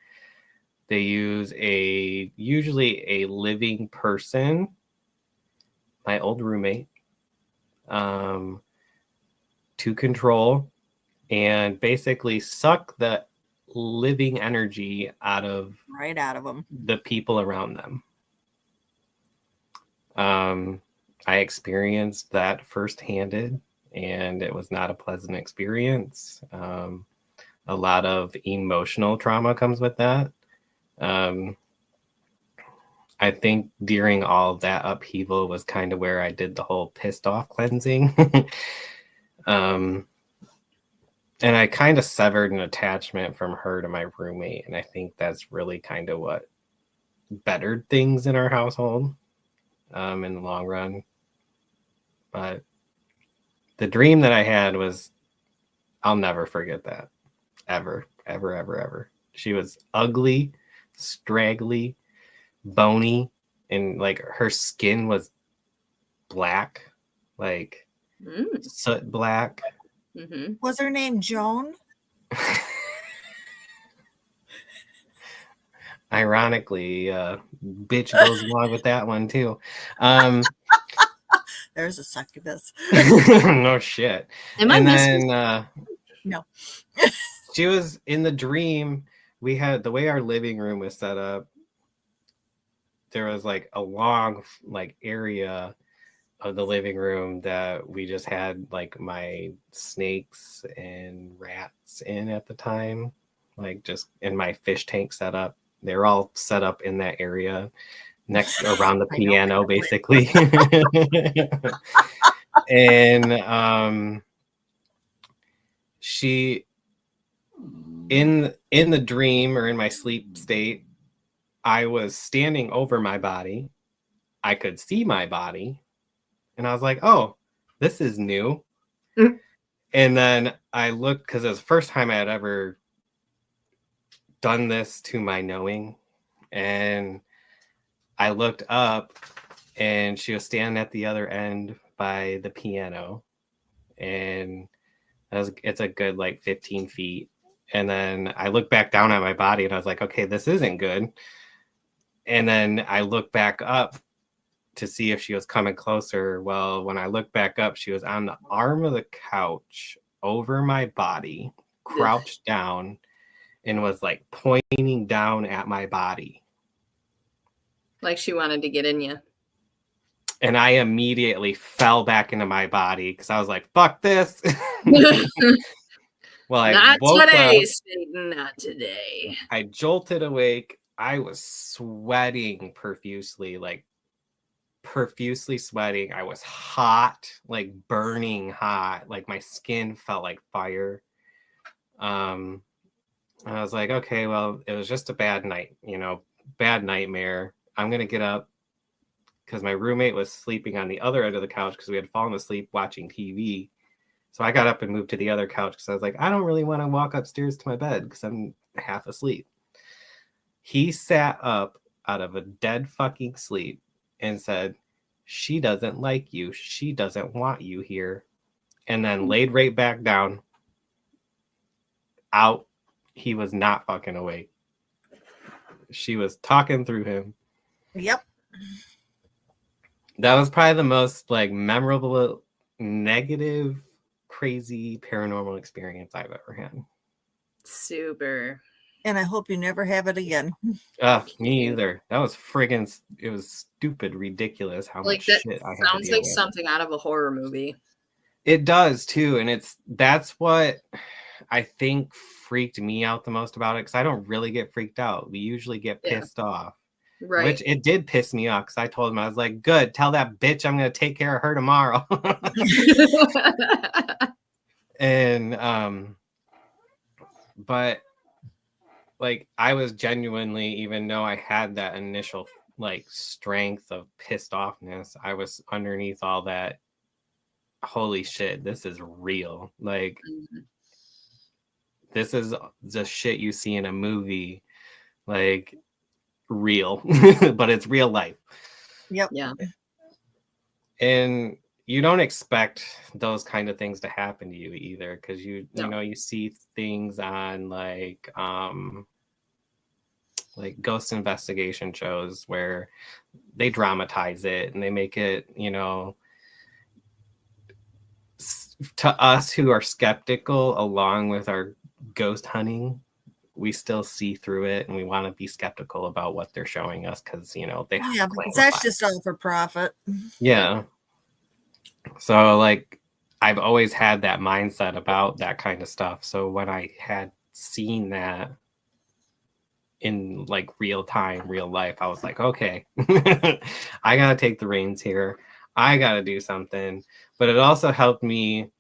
They use usually a living person, my old roommate, to control and basically suck the living energy out of them, the people around them. I experienced that firsthand, and it was not a pleasant experience. A lot of emotional trauma comes with that. I think during all that upheaval was kind of where I did the whole pissed off cleansing. And I kind of severed an attachment from her to my roommate. And I think that's really kind of what bettered things in our household in the long run. But the dream that I had was, I'll never forget that. Ever, ever, ever, ever. She was ugly, straggly, bony, and her skin was black, soot black. Mm-hmm. Was her name Joan? Ironically, bitch goes along with that one too. There's a succubus. No shit. Am I And missing? then No. she was in the dream. We had the way our living room was set up. There was like a long like area of the living room that we just had like my snakes and rats in at the time, like just in my fish tank set up. They're all set up in that area next around the piano, basically. And she in the dream or in my sleep state, I was standing over my body. I could see my body. And I was like, oh, this is new. And then I looked, because it was the first time I had ever done this to my knowing. And I looked up and she was standing at the other end by the piano. And it's a good like 15 feet. And then I looked back down at my body and I was like, okay, this isn't good. And then I looked back up to see if she was coming closer. Well, when I looked back up, she was on the arm of the couch over my body, crouched down, and was like pointing down at my body. Like she wanted to get in you. And I immediately fell back into my body because I was like, fuck this. Well, I not woke today, up, Satan, not today. I jolted awake. I was sweating profusely, like profusely sweating. I was hot, like burning hot, like my skin felt like fire. I was like, okay, well, it was just a bad night, bad nightmare. I'm gonna get up, because my roommate was sleeping on the other end of the couch because we had fallen asleep watching TV. So I got up and moved to the other couch because I was like, I don't really want to walk upstairs to my bed because I'm half asleep. He sat up out of a dead fucking sleep and said, she doesn't like you. She doesn't want you here. And then laid right back down. Out. He was not fucking awake. She was talking through him. Yep. That was probably the most like memorable, negative, crazy paranormal experience I've ever had. Super. And I hope you never have it again. Me either. That was friggin', it was stupid, ridiculous how Like much that shit I had to sounds deal like with. something out of a horror movie. It does too, and that's what I think freaked me out the most about it, because I don't really get freaked out. We usually get pissed off. Right. Which it did piss me off, because I told him, I was like, good, tell that bitch I'm gonna take care of her tomorrow. And but like I was genuinely, even though I had that initial like strength of pissed offness, I was underneath all that, holy shit, this is real. Like this is the shit you see in a movie, like real, but it's real life. Yep. Yeah. And you don't expect those kind of things to happen to you either, because you know, you see things on like ghost investigation shows where they dramatize it and they make it, to us who are skeptical, along with our ghost hunting, we still see through it and we want to be skeptical about what they're showing us, because because that's just all for profit. Yeah. So like I've always had that mindset about that kind of stuff. So when I had seen that in like real time, real life, I was like, okay, I gotta take the reins here. I gotta do something. But it also helped me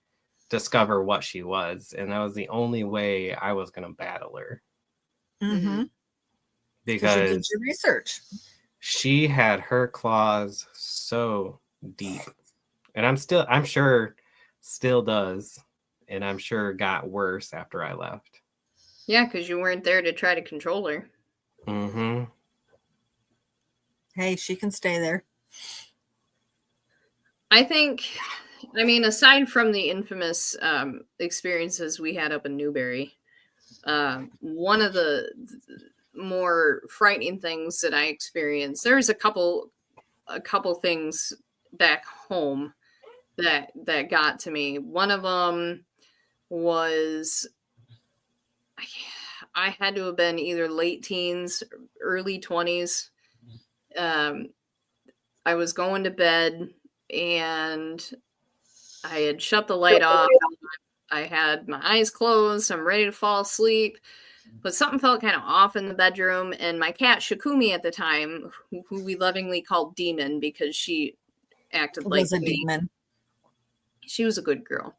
discover what she was, and that was the only way I was gonna battle her. Mm-hmm. Because you did your research. She had her claws so deep, and I'm sure still does, and I'm sure got worse after I left. Yeah, because you weren't there to try to control her. Mm-hmm. Hey, she can stay there. I mean, aside from the infamous experiences we had up in Newberry, one of the more frightening things that I experienced, there's a couple things back home that got to me. One of them was I had to have been either late teens, early 20s. I was going to bed and I had shut the light off. I had my eyes closed. I'm ready to fall asleep. But something felt kind of off in the bedroom. And my cat, Shakumi, at the time, who we lovingly called Demon because she acted like was a demon. She was a good girl.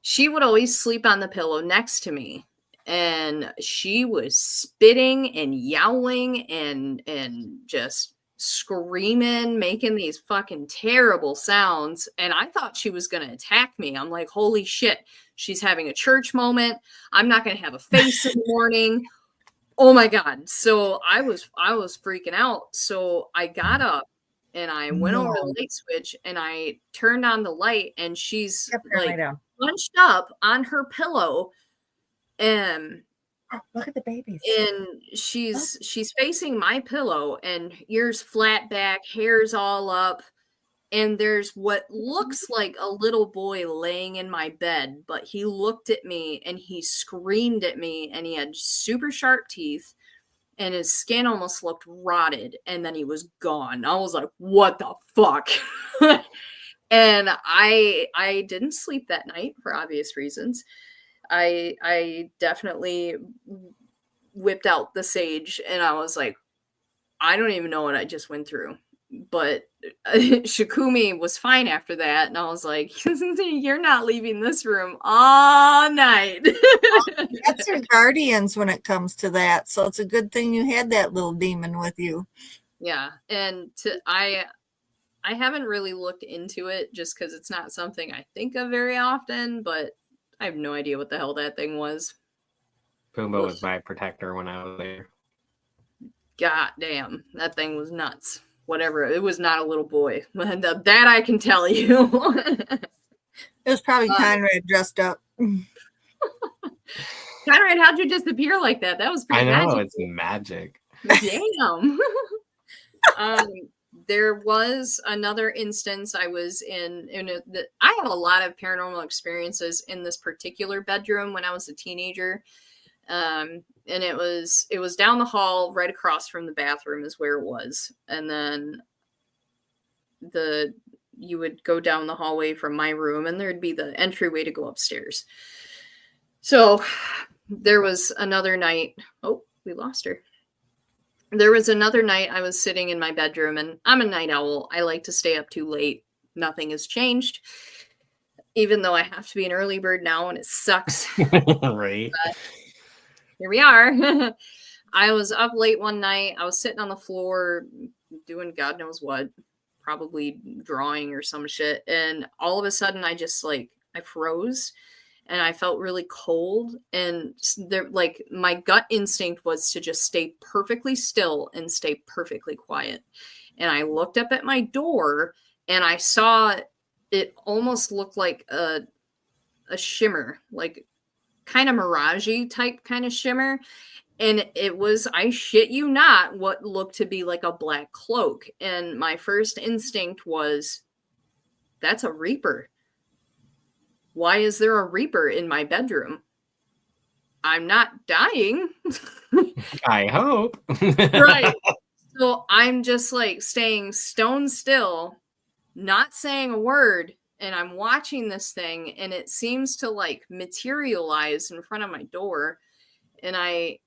She would always sleep on the pillow next to me. And she was spitting and yowling and just screaming, making these fucking terrible sounds. And I thought she was going to attack me. I'm like, holy shit, she's having a church moment. I'm not going to have a face in the morning. Oh my God. So I was freaking out. So I got up and I went over to the light switch and I turned on the light and she's like bunched up on her pillow. Look at the babies. And she's facing my pillow and ears flat back, hair's all up. And there's what looks like a little boy laying in my bed, but he looked at me and he screamed at me and he had super sharp teeth and his skin almost looked rotted and then he was gone. I was like, what the fuck? And I didn't sleep that night for obvious reasons. I definitely whipped out the sage and I was like, I don't even know what I just went through. But Shakumi was fine after that. And I was like, you're not leaving this room all night. That's your guardians when it comes to that. So it's a good thing you had that little demon with you. Yeah. And I haven't really looked into it just because it's not something I think of very often, but I have no idea what the hell that thing was. Pumbaa was my protector when I was there. God damn, that thing was nuts. Whatever, it was not a little boy. That I can tell you. It was probably Conrad dressed up. Conrad, how'd you disappear like that? That was pretty magic. It's magic. Damn. There was another instance I was in I had a lot of paranormal experiences in this particular bedroom when I was a teenager. And it was down the hall right across from the bathroom is where it was. And then you would go down the hallway from my room and there'd be the entryway to go upstairs. So there was another night. Oh, we lost her. There was another night I was sitting in my bedroom and I'm a night owl. I like to stay up too late. Nothing has changed. Even though I have to be an early bird now and it sucks. Right. But here we are. I was up late one night. I was sitting on the floor doing God knows what, probably drawing or some shit. And all of a sudden I just I froze and I felt really cold. And there, my gut instinct was to just stay perfectly still and stay perfectly quiet. And I looked up at my door and I saw it almost looked like a shimmer, like kind of mirage-y type kind of shimmer. And it was, I shit you not, what looked to be like a black cloak. And my first instinct was, that's a reaper. Why is there a reaper in my bedroom? I'm not dying. I hope. Right. So I'm just staying stone still, not saying a word. And I'm watching this thing and it seems to materialize in front of my door. And I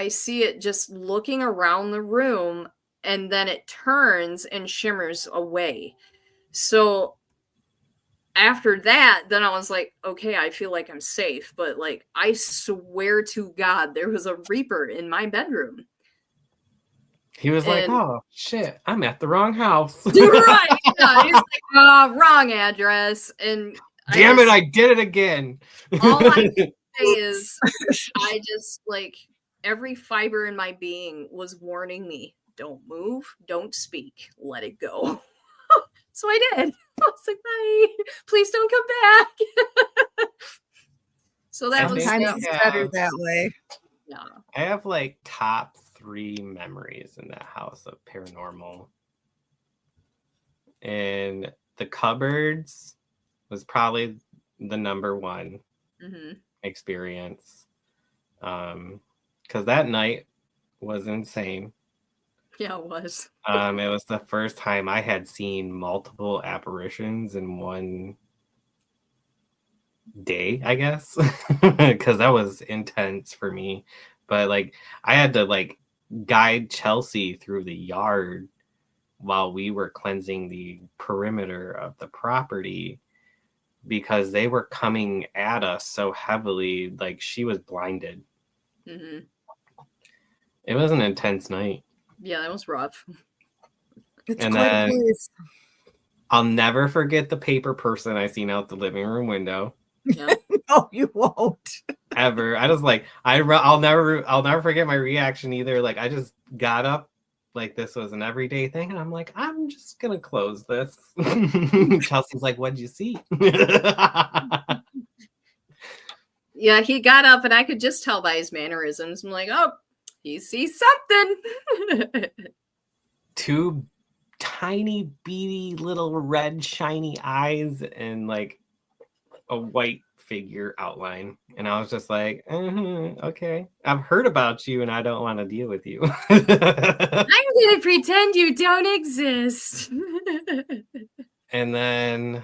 see it just looking around the room and then it turns and shimmers away. So after that, then I was like, okay, I feel like I'm safe. But I swear to God, there was a reaper in my bedroom. He was like, oh, shit, I'm at the wrong house. You're right. Yeah, he's like, wrong address. And damn it, I did it again. All I can say is I just every fiber in my being was warning me, don't move, don't speak, let it go. So I did. I was like, bye. Please don't come back. So that was better that way. Yeah. I have top 3 memories in that house of paranormal. And the cupboards was probably the number one experience. Because that night was insane. Yeah, it was. It was the first time I had seen multiple apparitions in one day, I guess, because that was intense for me. But like, I had to like guide Chelsea through the yard while we were cleansing the perimeter of the property because they were coming at us so heavily, like she was blinded. It was an intense night. Yeah, that was rough. It's And quite a then place. I'll never forget the paper person I seen out the living room window. Yeah. No, you won't. Ever. I was like, I'll never forget my reaction either. Like I just got up like this was an everyday thing, and I'm like, I'm just gonna close this. Chelsea's like, what'd you see? Yeah, he got up, and I could just tell by his mannerisms. I'm like, oh, he sees something. Two tiny, beady, little red, shiny eyes, and like a white figure outline. And I was just like, okay, I've heard about you, and I don't want to deal with you. I'm gonna pretend you don't exist. And then,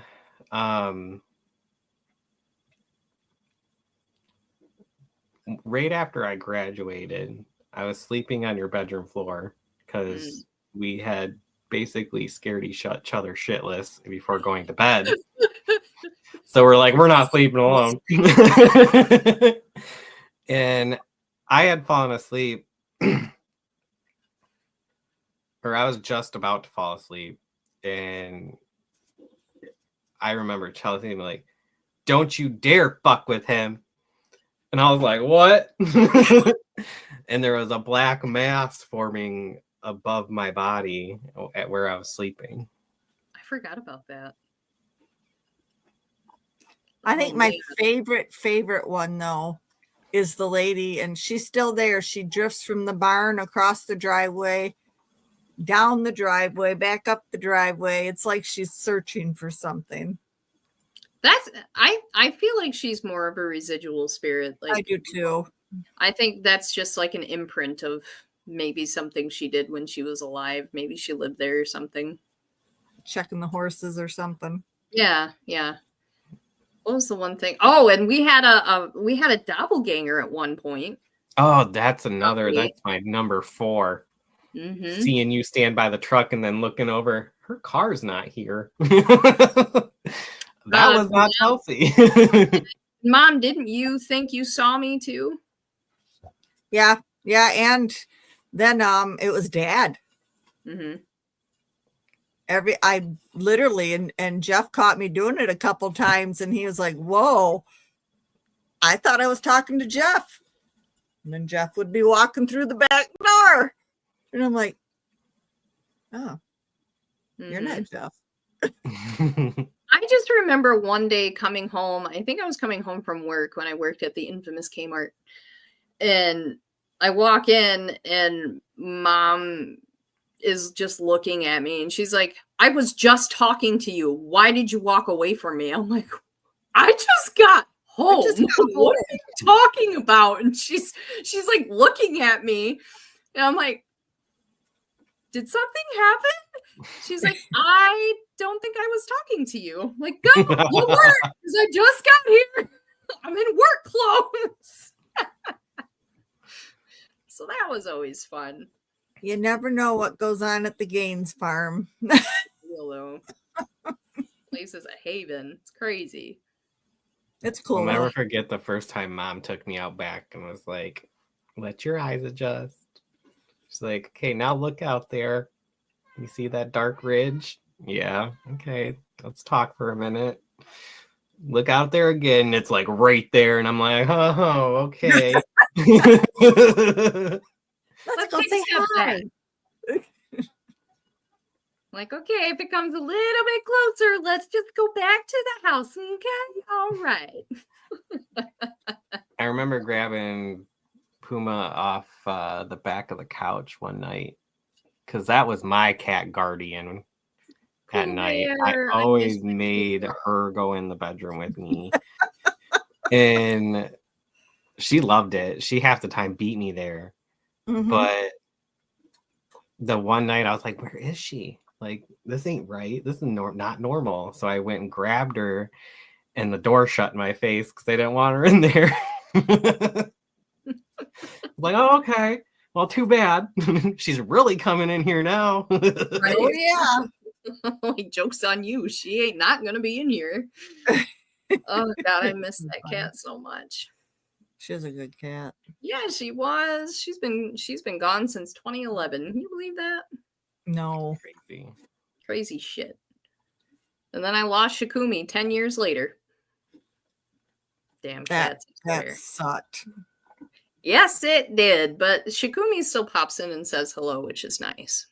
right after I graduated, I was sleeping on your bedroom floor because we had basically scared each other shitless before going to bed. So we're like, we're not sleeping alone. And I had fallen asleep, or I was just about to fall asleep. And I remember Chelsea being like, don't you dare fuck with him. And I was like, what? And there was a black mass forming above my body at where I was sleeping. I forgot about that. I think my favorite one, though, is the lady, and she's still there. She drifts from the barn across the driveway, down the driveway, back up the driveway. It's like she's searching for something. I feel like she's more of a residual spirit. Like I do too. I think that's just like an imprint of maybe something she did when she was alive. Maybe she lived there or something. Checking the horses or something. Yeah. What was the one thing? Oh, and we had a doppelganger at one point. Oh, that's another. That's my number 4. Seeing you stand by the truck and then looking over, her car's not here. That was not Chelsea. Mom, didn't you think you saw me too? Yeah, and then it was Dad. I literally and Jeff caught me doing it a couple times, and he was like, "Whoa!" I thought I was talking to Jeff, and then Jeff would be walking through the back door, and I'm like, "Oh, you're not Jeff." I just remember one day coming home. I think I was coming home from work when I worked at the infamous Kmart. And I walk in and Mom is just looking at me. And she's like, I was just talking to you. Why did you walk away from me? I'm like, I just got home. What are you talking about? And she's like looking at me. And I'm like, did something happen? She's like, I don't think I was talking to you. I'm like, go work, because I just got here. I'm in work clothes. So that was always fun. You never know what goes on at the Gaines farm. Hello. Place is a haven. It's crazy. It's cool. I'll never forget the first time Mom took me out back and was like, let your eyes adjust. She's like, okay, now look out there. You see that dark ridge? Yeah. Okay. Let's talk for a minute. Look out there again. It's like right there. And I'm like, oh, okay. Let's go say hi. Like, okay, if it comes a little bit closer, let's just go back to the house. Okay. All right. I remember grabbing Puma off the back of the couch one night because that was my cat guardian. at night. I always made her go in the bedroom with me. And she loved it. She half the time beat me there. Mhm. But the one night I was like, where is she? Like, this ain't right. This is not normal. So I went and grabbed her and the door shut in my face because they didn't want her in there. Like, oh, okay. Well, too bad. She's really coming in here now. Right? Oh yeah. Like, joke's on you. She ain't not gonna be in here. Oh God, I miss that cat so much. She's a good cat. Yeah, she was. She's been gone since 2011. Can you believe that? No. Crazy. Crazy shit. And then I lost Shikumi 10 years later. Damn cats. That sucked. Yes, it did. But Shikumi still pops in and says hello, which is nice.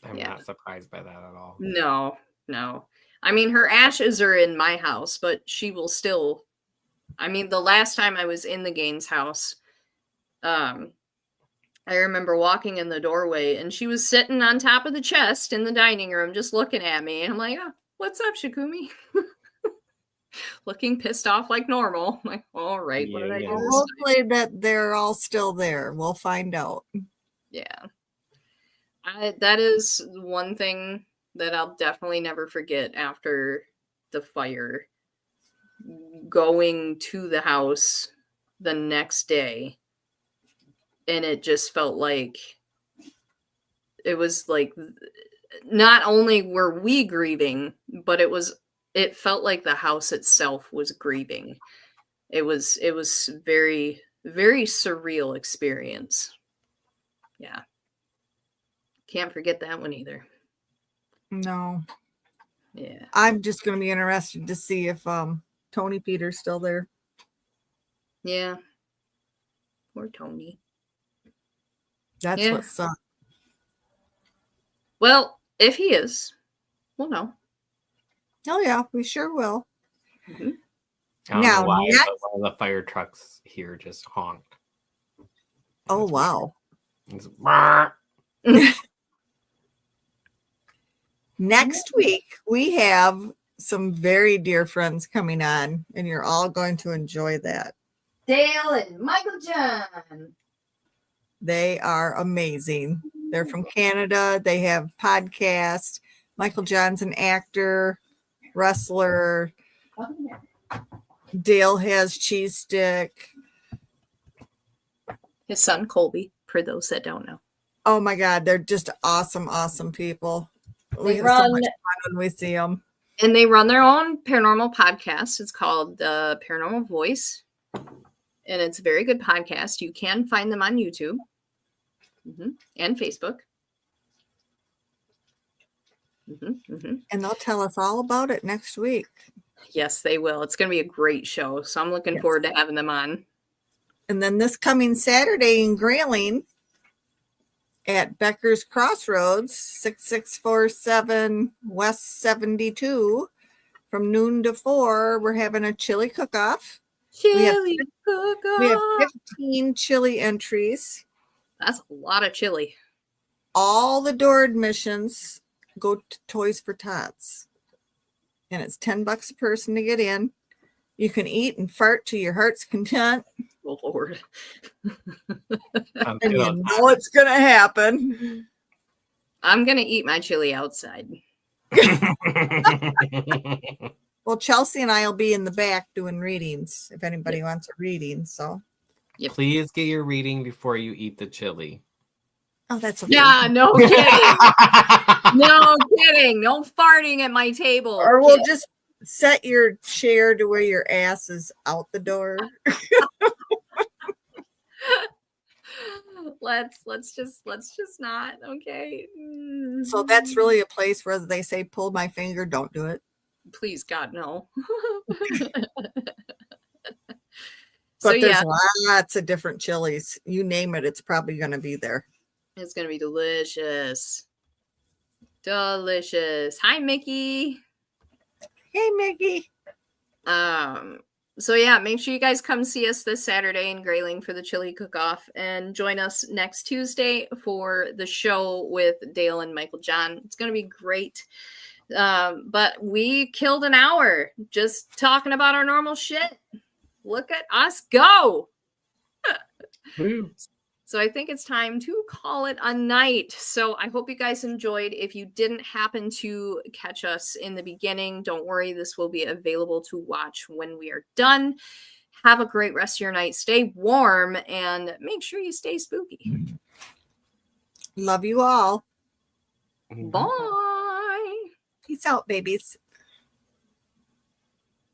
I'm not surprised by that at all. No. I mean, her ashes are in my house, but she will still. I mean, the last time I was in the Gaines house, I remember walking in the doorway and she was sitting on top of the chest in the dining room just looking at me. And I'm like, oh, what's up, Shikumi? Looking pissed off like normal. I'm like, all right, what did I do this time? Hopefully that they're all still there. We'll find out. Yeah. That is one thing that I'll definitely never forget after the fire. Going to the house the next day, and it just felt like it was like not only were we grieving, but it felt like the house itself was grieving. It was very, very surreal experience. Yeah. Can't forget that one either. No. Yeah. I'm just going to be interested to see if Tony Peter's still there. Yeah. Poor Tony. That's what sucks. Well, if he is, we'll know. Oh yeah, we sure will. Mm-hmm. I don't know why, but one of the fire trucks here just honked. Oh wow. Next week we have some very dear friends coming on, and you're all going to enjoy that. Dale and Michael John. They are amazing. They're from Canada. They have podcasts. Michael John's an actor, wrestler. Dale has cheese stick. His son Colby, for those that don't know. Oh my God, they're just awesome people. We have so much fun when we see them. And they run their own paranormal podcast. It's called Paranormal Voice. And it's a very good podcast. You can find them on YouTube and Facebook. And they'll tell us all about it next week. Yes, they will. It's going to be a great show. So I'm looking forward to having them on. And then this coming Saturday in Grayling at Becker's Crossroads, 6647 West 72, from noon to 4, we're having a chili cook-off. We have 15 chili entries. That's a lot of chili. All the door admissions go to Toys for Tots. And it's $10 a person to get in. You can eat and fart to your heart's content. Oh, Lord. And you know it's going to happen. I'm going to eat my chili outside. Well, Chelsea and I will be in the back doing readings if anybody wants a reading. So please get your reading before you eat the chili. Oh, that's okay. Yeah, no kidding. No kidding. No farting at my table. Or we'll just set your chair to where your ass is out the door. let's just not, okay? So that's really a place where they say pull my finger, don't do it. Please God, no. But there's lots of different chilies. You name it, it's probably going to be there. It's going to be delicious. Delicious. Hi, Mickey. Hey, Mickey. So yeah, make sure you guys come see us this Saturday in Grayling for the chili cook-off, and join us next Tuesday for the show with Dale and Michael John. It's going to be great. But we killed an hour just talking about our normal shit. Look at us go. Woo. So I think it's time to call it a night. So I hope you guys enjoyed. If you didn't happen to catch us in the beginning, don't worry. This will be available to watch when we are done. Have a great rest of your night. Stay warm and make sure you stay spooky. Love you all. Bye. Peace out, babies.